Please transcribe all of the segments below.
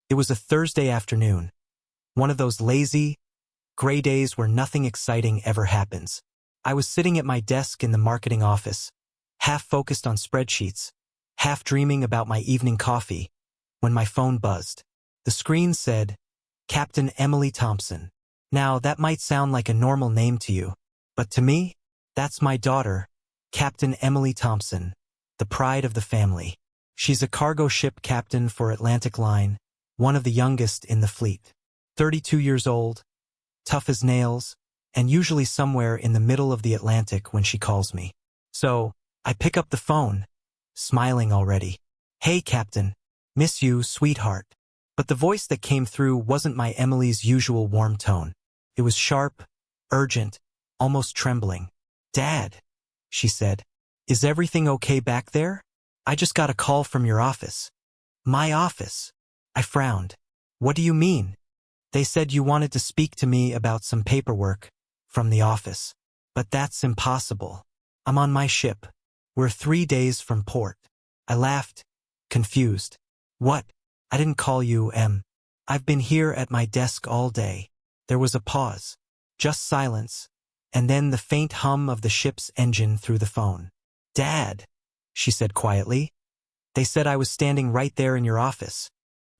It was a Thursday afternoon, one of those lazy, gray days where nothing exciting ever happens. I was sitting at my desk in the marketing office, half focused on spreadsheets, half dreaming about my evening coffee, when my phone buzzed. The screen said, Captain Emily Thompson. Now, that might sound like a normal name to you, but to me, that's my daughter, Captain Emily Thompson, the pride of the family. She's a cargo ship captain for Atlantic Line, one of the youngest in the fleet. 32 years old, tough as nails, and usually somewhere in the middle of the Atlantic when she calls me. So, I pick up the phone, smiling already. Hey, Captain. Miss you, sweetheart. But the voice that came through wasn't my Emily's usual warm tone. It was sharp, urgent, almost trembling. Dad, she said, is everything okay back there? I just got a call from your office. My office? I frowned. What do you mean? They said you wanted to speak to me about some paperwork from the office. But that's impossible. I'm on my ship. We're 3 days from port. I laughed, confused. What? I didn't call you, Em. I've been here at my desk all day. There was a pause, just silence, and then the faint hum of the ship's engine through the phone. Dad, she said quietly. They said I was standing right there in your office.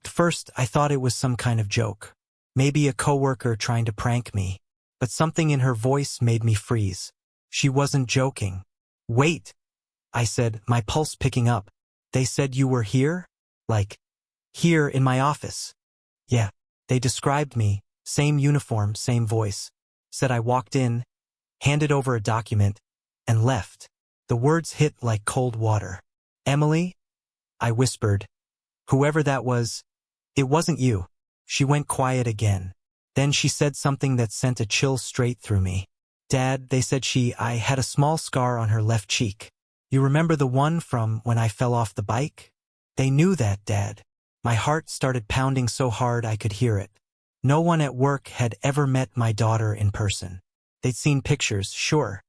At first, I thought it was some kind of joke. Maybe a coworker trying to prank me. But something in her voice made me freeze. She wasn't joking. Wait, I said, my pulse picking up. They said you were here? Like, here in my office. Yeah, they described me, same uniform, same voice. Said I walked in, handed over a document, and left. The words hit like cold water. Emily? I whispered. Whoever that was, it wasn't you. She went quiet again. Then she said something that sent a chill straight through me. Dad, they said I had a small scar on her left cheek. You remember the one from when I fell off the bike? They knew that, Dad. My heart started pounding so hard I could hear it. No one at work had ever met my daughter in person. They'd seen pictures, sure.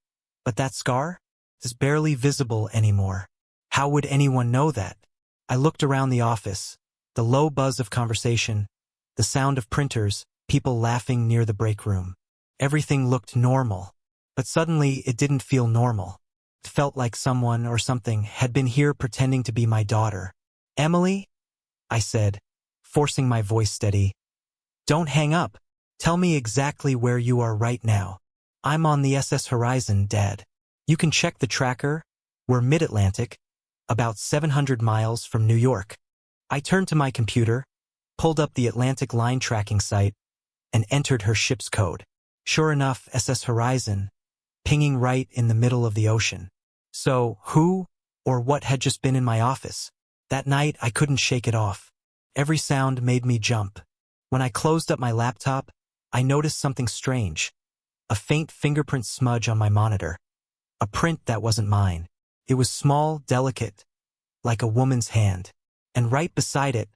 But that scar? Is barely visible anymore. How would anyone know that? I looked around the office. The low buzz of conversation, the sound of printers, people laughing near the break room. Everything looked normal. But suddenly it didn't feel normal. It felt like someone or something had been here pretending to be my daughter. Emily? I said, forcing my voice steady. Don't hang up. Tell me exactly where you are right now. I'm on the SS Horizon, Dad. You can check the tracker. We're mid-Atlantic, about 700 miles from New York. I turned to my computer, pulled up the Atlantic Line tracking site, and entered her ship's code. Sure enough, SS Horizon, pinging right in the middle of the ocean. So, who or what had just been in my office? That night, I couldn't shake it off. Every sound made me jump. When I closed up my laptop, I noticed something strange. A faint fingerprint smudge on my monitor. A print that wasn't mine. It was small, delicate, like a woman's hand. And right beside it,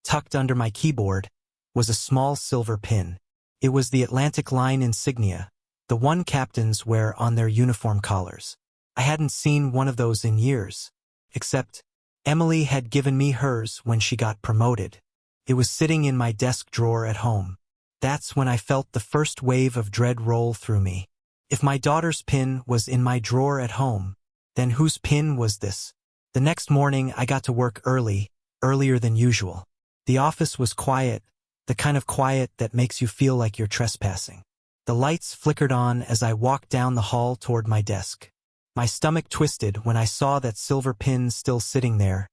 tucked under my keyboard, was a small silver pin. It was the Atlantic Line insignia, the one captains wear on their uniform collars. I hadn't seen one of those in years, except Emily had given me hers when she got promoted. It was sitting in my desk drawer at home. That's when I felt the first wave of dread roll through me. If my daughter's pin was in my drawer at home, then whose pin was this? The next morning I got to work early, earlier than usual. The office was quiet, the kind of quiet that makes you feel like you're trespassing. The lights flickered on as I walked down the hall toward my desk. My stomach twisted when I saw that silver pin still sitting there,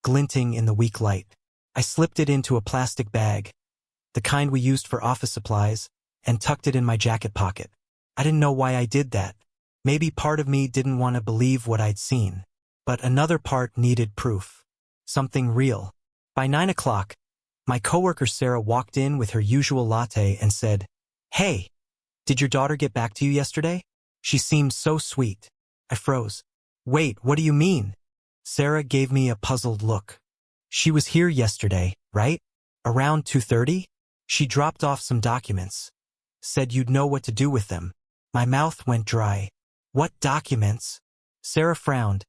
glinting in the weak light. I slipped it into a plastic bag, the kind we used for office supplies, and tucked it in my jacket pocket. I didn't know why I did that. Maybe part of me didn't want to believe what I'd seen, but another part needed proof. Something real. By 9 o'clock, my coworker Sarah walked in with her usual latte and said, "Hey, did your daughter get back to you yesterday? She seemed so sweet." I froze. "Wait, what do you mean?" Sarah gave me a puzzled look. "She was here yesterday, right? Around 2:30? She dropped off some documents. Said you'd know what to do with them." My mouth went dry. "What documents?" Sarah frowned,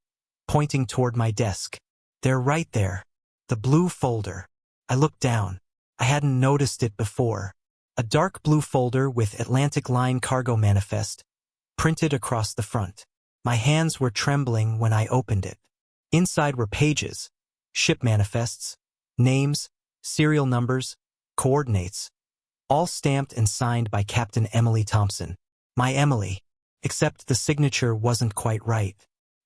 pointing toward my desk. "They're right there. The blue folder." I looked down. I hadn't noticed it before. A dark blue folder with Atlantic Line cargo manifest printed across the front. My hands were trembling when I opened it. Inside were pages, ship manifests, names, serial numbers, coordinates, all stamped and signed by Captain Emily Thompson. My Emily. Except the signature wasn't quite right.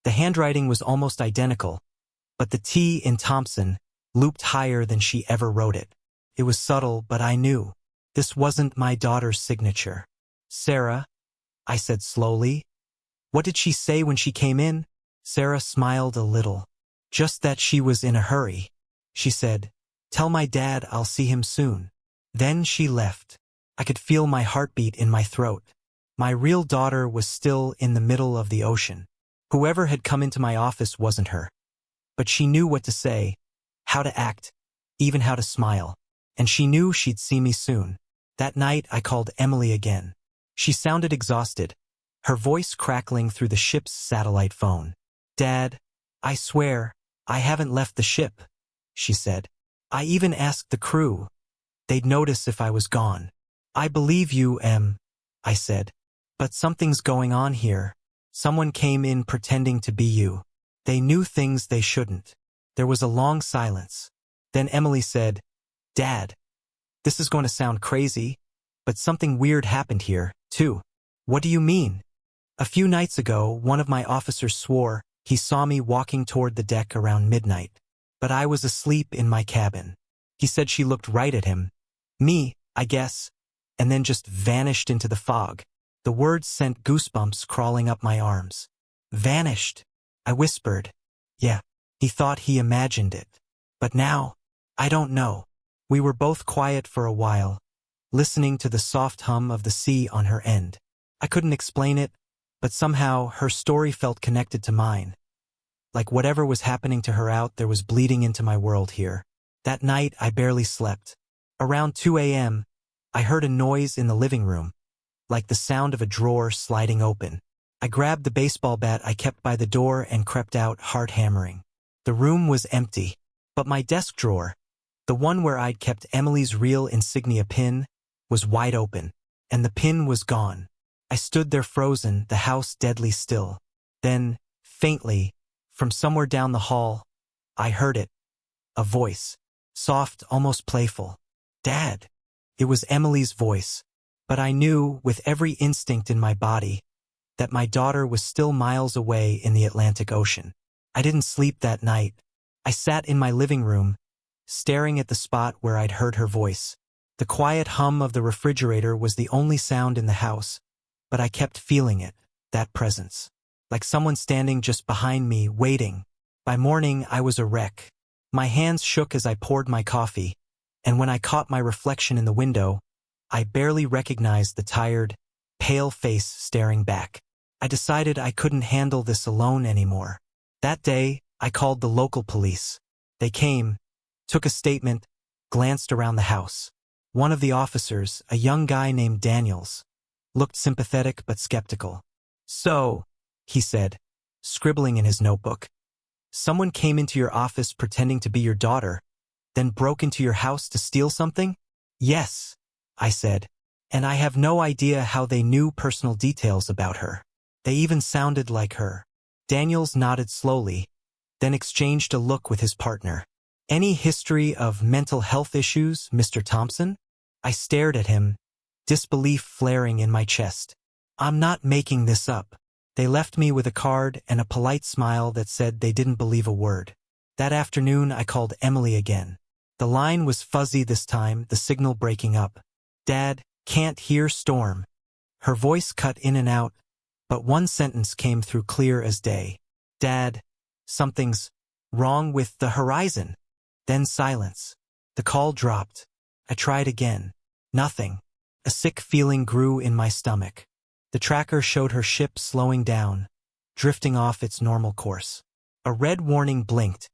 The handwriting was almost identical, but the T in Thompson looped higher than she ever wrote it. It was subtle, but I knew. This wasn't my daughter's signature. Sarah, I said slowly. What did she say when she came in? Sarah smiled a little. Just that she was in a hurry. She said, "Tell my dad I'll see him soon." Then she left. I could feel my heartbeat in my throat. My real daughter was still in the middle of the ocean. Whoever had come into my office wasn't her. But she knew what to say, how to act, even how to smile. And she knew she'd see me soon. That night I called Emily again. She sounded exhausted, her voice crackling through the ship's satellite phone. "Dad, I swear, I haven't left the ship," she said. "I even asked the crew. They'd notice if I was gone." "I believe you, Em," I said. "But something's going on here. Someone came in pretending to be you. They knew things they shouldn't." There was a long silence. Then Emily said, "Dad, this is going to sound crazy, but something weird happened here, too." "What do you mean?" "A few nights ago, one of my officers swore he saw me walking toward the deck around midnight, but I was asleep in my cabin. He said she looked right at him, me, I guess, and then just vanished into the fog." The words sent goosebumps crawling up my arms. "Vanished," I whispered. "Yeah, he thought he imagined it. But now, I don't know." We were both quiet for a while, listening to the soft hum of the sea on her end. I couldn't explain it, but somehow her story felt connected to mine. Like whatever was happening to her out there was bleeding into my world here. That night I barely slept. Around 2 a.m., I heard a noise in the living room, like the sound of a drawer sliding open. I grabbed the baseball bat I kept by the door and crept out, heart hammering. The room was empty, but my desk drawer, the one where I'd kept Emily's real insignia pin, was wide open, and the pin was gone. I stood there frozen, the house deadly still. Then, faintly, from somewhere down the hall, I heard it. A voice. Soft, almost playful. "Dad." It was Emily's voice, but I knew, with every instinct in my body, that my daughter was still miles away in the Atlantic Ocean. I didn't sleep that night. I sat in my living room, staring at the spot where I'd heard her voice. The quiet hum of the refrigerator was the only sound in the house, but I kept feeling it, that presence. Like someone standing just behind me, waiting. By morning, I was a wreck. My hands shook as I poured my coffee, and when I caught my reflection in the window, I barely recognized the tired, pale face staring back. I decided I couldn't handle this alone anymore. That day, I called the local police. They came, took a statement, glanced around the house. One of the officers, a young guy named Daniels, looked sympathetic but skeptical. "So," he said, scribbling in his notebook, "someone came into your office pretending to be your daughter, then broke into your house to steal something?" "Yes," I said, "and I have no idea how they knew personal details about her. They even sounded like her." Daniels nodded slowly, then exchanged a look with his partner. "Any history of mental health issues, Mr. Thompson?" I stared at him, disbelief flaring in my chest. "I'm not making this up." They left me with a card and a polite smile that said they didn't believe a word. That afternoon I called Emily again. The line was fuzzy this time, the signal breaking up. "Dad, can't hear storm." Her voice cut in and out, but one sentence came through clear as day. "Dad, something's wrong with the horizon." Then silence. The call dropped. I tried again. Nothing. A sick feeling grew in my stomach. The tracker showed her ship slowing down, drifting off its normal course. A red warning blinked.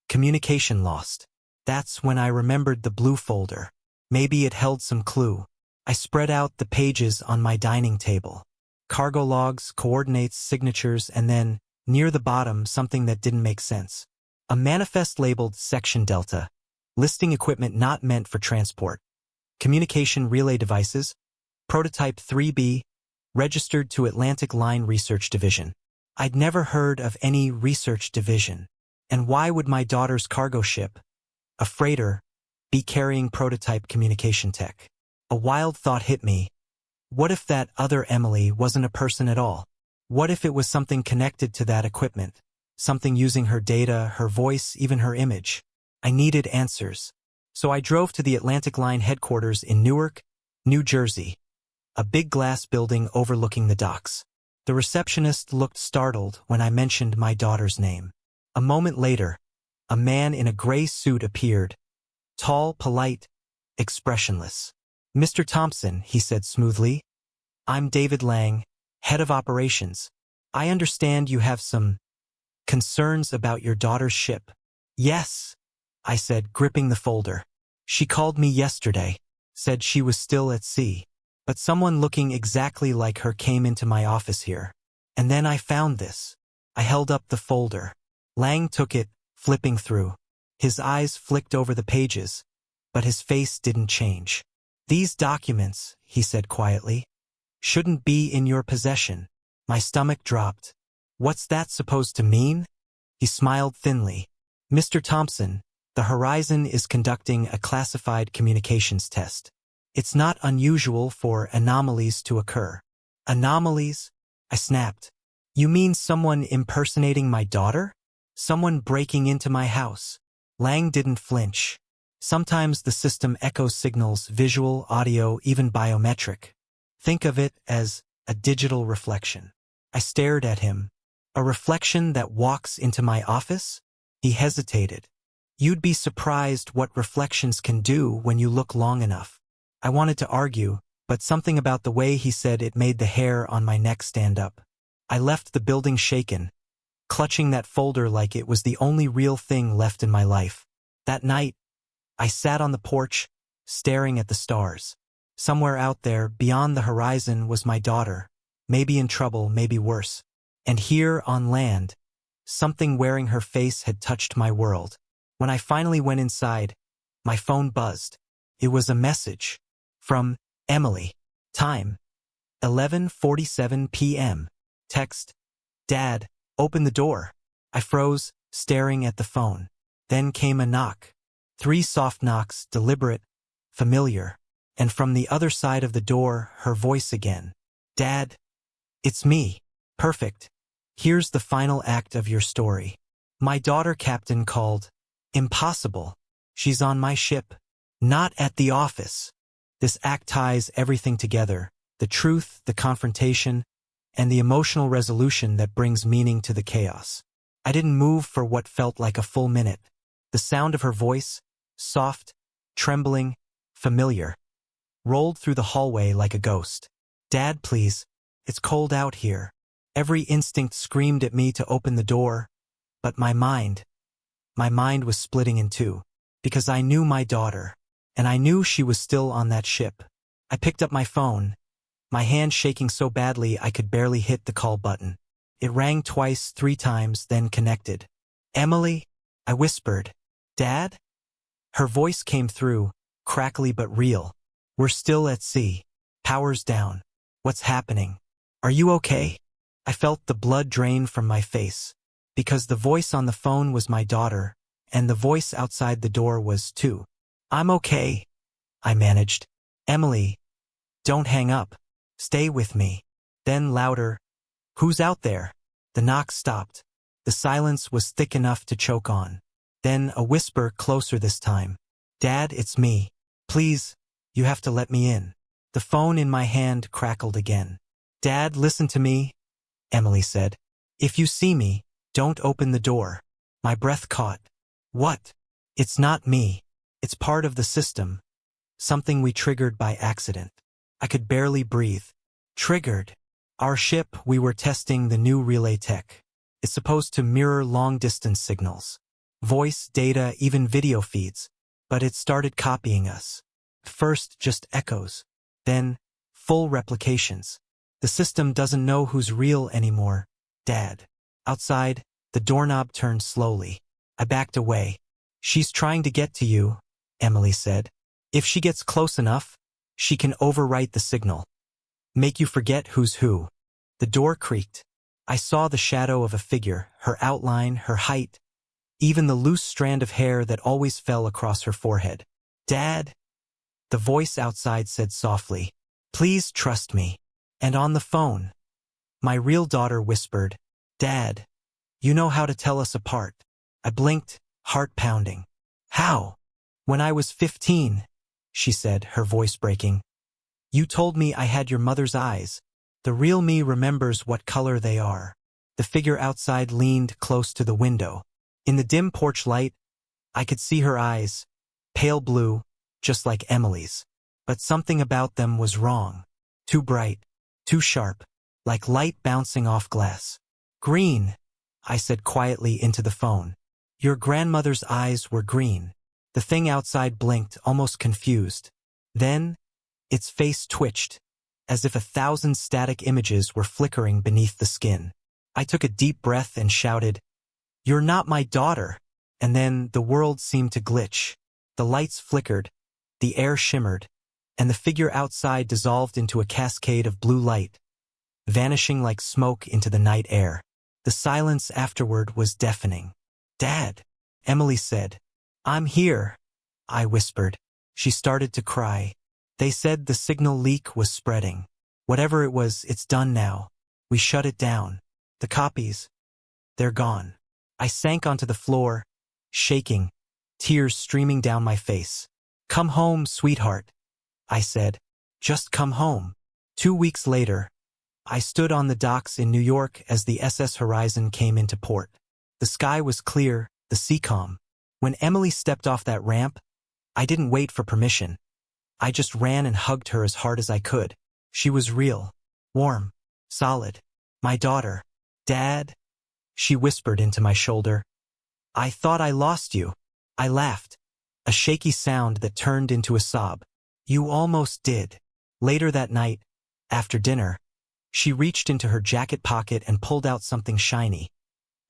Communication lost. That's when I remembered the blue folder. Maybe it held some clue. I spread out the pages on my dining table. Cargo logs, coordinates, signatures, and then, near the bottom, something that didn't make sense. A manifest labeled Section Delta, listing equipment not meant for transport. Communication relay devices, prototype 3B, registered to Atlantic Line Research Division. I'd never heard of any research division. And why would my daughter's cargo ship, a freighter, be carrying prototype communication tech? A wild thought hit me. What if that other Emily wasn't a person at all? What if it was something connected to that equipment? Something using her data, her voice, even her image? I needed answers. So I drove to the Atlantic Line headquarters in Newark, New Jersey, a big glass building overlooking the docks. The receptionist looked startled when I mentioned my daughter's name. A moment later, a man in a gray suit appeared, tall, polite, expressionless. "Mr. Thompson," he said smoothly, "I'm David Lang, head of operations. I understand you have some concerns about your daughter's ship." "Yes," I said, gripping the folder. "She called me yesterday, said she was still at sea. But someone looking exactly like her came into my office here. And then I found this." I held up the folder. Lang took it, flipping through. His eyes flicked over the pages, but his face didn't change. "These documents," he said quietly, "shouldn't be in your possession." My stomach dropped. "What's that supposed to mean?" He smiled thinly. "Mr. Thompson, the Horizon is conducting a classified communications test. It's not unusual for anomalies to occur." "Anomalies?" I snapped. "You mean someone impersonating my daughter? Someone breaking into my house?" Lang didn't flinch. "Sometimes the system echoes signals, visual, audio, even biometric. Think of it as a digital reflection." I stared at him. "A reflection that walks into my office?" He hesitated. "You'd be surprised what reflections can do when you look long enough." I wanted to argue, but something about the way he said it made the hair on my neck stand up. I left the building shaken, clutching that folder like it was the only real thing left in my life. That night, I sat on the porch, staring at the stars. Somewhere out there, beyond the horizon, was my daughter, maybe in trouble, maybe worse. And here, on land, something wearing her face had touched my world. When I finally went inside, my phone buzzed. It was a message. From Emily. Time: 11:47 p.m. Text: "Dad, open the door." I froze, staring at the phone. Then came a knock. 3 soft knocks, deliberate, familiar. And from the other side of the door, her voice again. "Dad, it's me. Perfect. Here's the final act of your story. My daughter, Captain, called. Impossible. She's on my ship. Not at the office." This act ties everything together: the truth, the confrontation, and the emotional resolution that brings meaning to the chaos. I didn't move for what felt like a full minute. The sound of her voice, soft, trembling, familiar, rolled through the hallway like a ghost. "Dad, please. It's cold out here." Every instinct screamed at me to open the door, but my mind was splitting in two. Because I knew my daughter, and I knew she was still on that ship. I picked up my phone, my hand shaking so badly I could barely hit the call button. It rang twice, 3 times, then connected. "Emily?" I whispered. "Dad?" Her voice came through, crackly but real. "We're still at sea. Power's down. What's happening? Are you okay?" I felt the blood drain from my face, because the voice on the phone was my daughter, and the voice outside the door was too. "I'm okay," I managed. "Emily, don't hang up. Stay with me." Then louder, "Who's out there?" The knock stopped. The silence was thick enough to choke on. Then a whisper, closer this time. "Dad, it's me. Please, you have to let me in." The phone in my hand crackled again. "Dad, listen to me," Emily said. "If you see me, don't open the door." My breath caught. "What?" "It's not me. It's part of the system. Something we triggered by accident." I could barely breathe. Triggered. Our ship, we were testing the new relay tech. It's supposed to mirror long-distance signals. Voice, data, even video feeds. But it started copying us. First, just echoes. Then, full replications. The system doesn't know who's real anymore. Dad. Outside, the doorknob turned slowly. I backed away. "She's trying to get to you," Emily said. If she gets close enough, she can overwrite the signal. Make you forget who's who. The door creaked. I saw the shadow of a figure, her outline, her height, even the loose strand of hair that always fell across her forehead. Dad? The voice outside said softly, please trust me. And on the phone, my real daughter whispered, Dad, you know how to tell us apart. I blinked, heart pounding. How? When I was 15, she said, her voice breaking. You told me I had your mother's eyes. The real me remembers what color they are. The figure outside leaned close to the window. In the dim porch light, I could see her eyes, pale blue, just like Emily's. But something about them was wrong. Too bright, too sharp, like light bouncing off glass. Green, I said quietly into the phone. Your grandmother's eyes were green. The thing outside blinked, almost confused. Then, its face twitched, as if 1,000 static images were flickering beneath the skin. I took a deep breath and shouted, You're not my daughter. And then the world seemed to glitch. The lights flickered, the air shimmered, and the figure outside dissolved into a cascade of blue light, vanishing like smoke into the night air. The silence afterward was deafening. Dad, Emily said. I'm here, I whispered. She started to cry. They said the signal leak was spreading. Whatever it was, it's done now. We shut it down. The copies, they're gone. I sank onto the floor, shaking, tears streaming down my face. Come home, sweetheart, I said. Just come home. 2 weeks later, I stood on the docks in New York as the SS Horizon came into port. The sky was clear, the sea calm. When Emily stepped off that ramp, I didn't wait for permission. I just ran and hugged her as hard as I could. She was real, warm, solid. My daughter. Dad? She whispered into my shoulder. I thought I lost you. I laughed, a shaky sound that turned into a sob. You almost did. Later that night, after dinner, she reached into her jacket pocket and pulled out something shiny.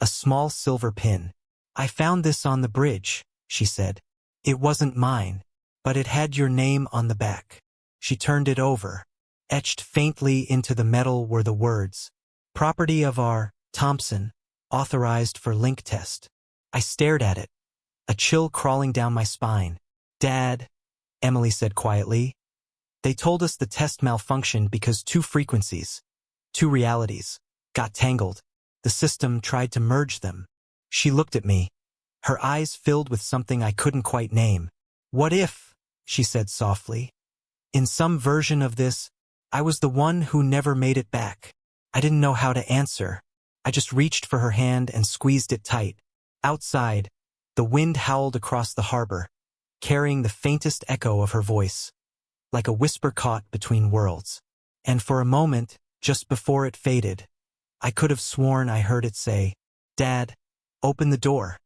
A small silver pin. I found this on the bridge, she said. It wasn't mine, but it had your name on the back. She turned it over. Etched faintly into the metal were the words, Property of R. Thompson, authorized for link test. I stared at it, a chill crawling down my spine. Dad, Emily said quietly. They told us the test malfunctioned because 2 frequencies, 2 realities, got tangled. The system tried to merge them. She looked at me, her eyes filled with something I couldn't quite name. What if, she said softly, in some version of this, I was the one who never made it back? I didn't know how to answer. I just reached for her hand and squeezed it tight. Outside, the wind howled across the harbor, carrying the faintest echo of her voice, like a whisper caught between worlds. And for a moment, just before it faded, I could have sworn I heard it say, Dad, open the door.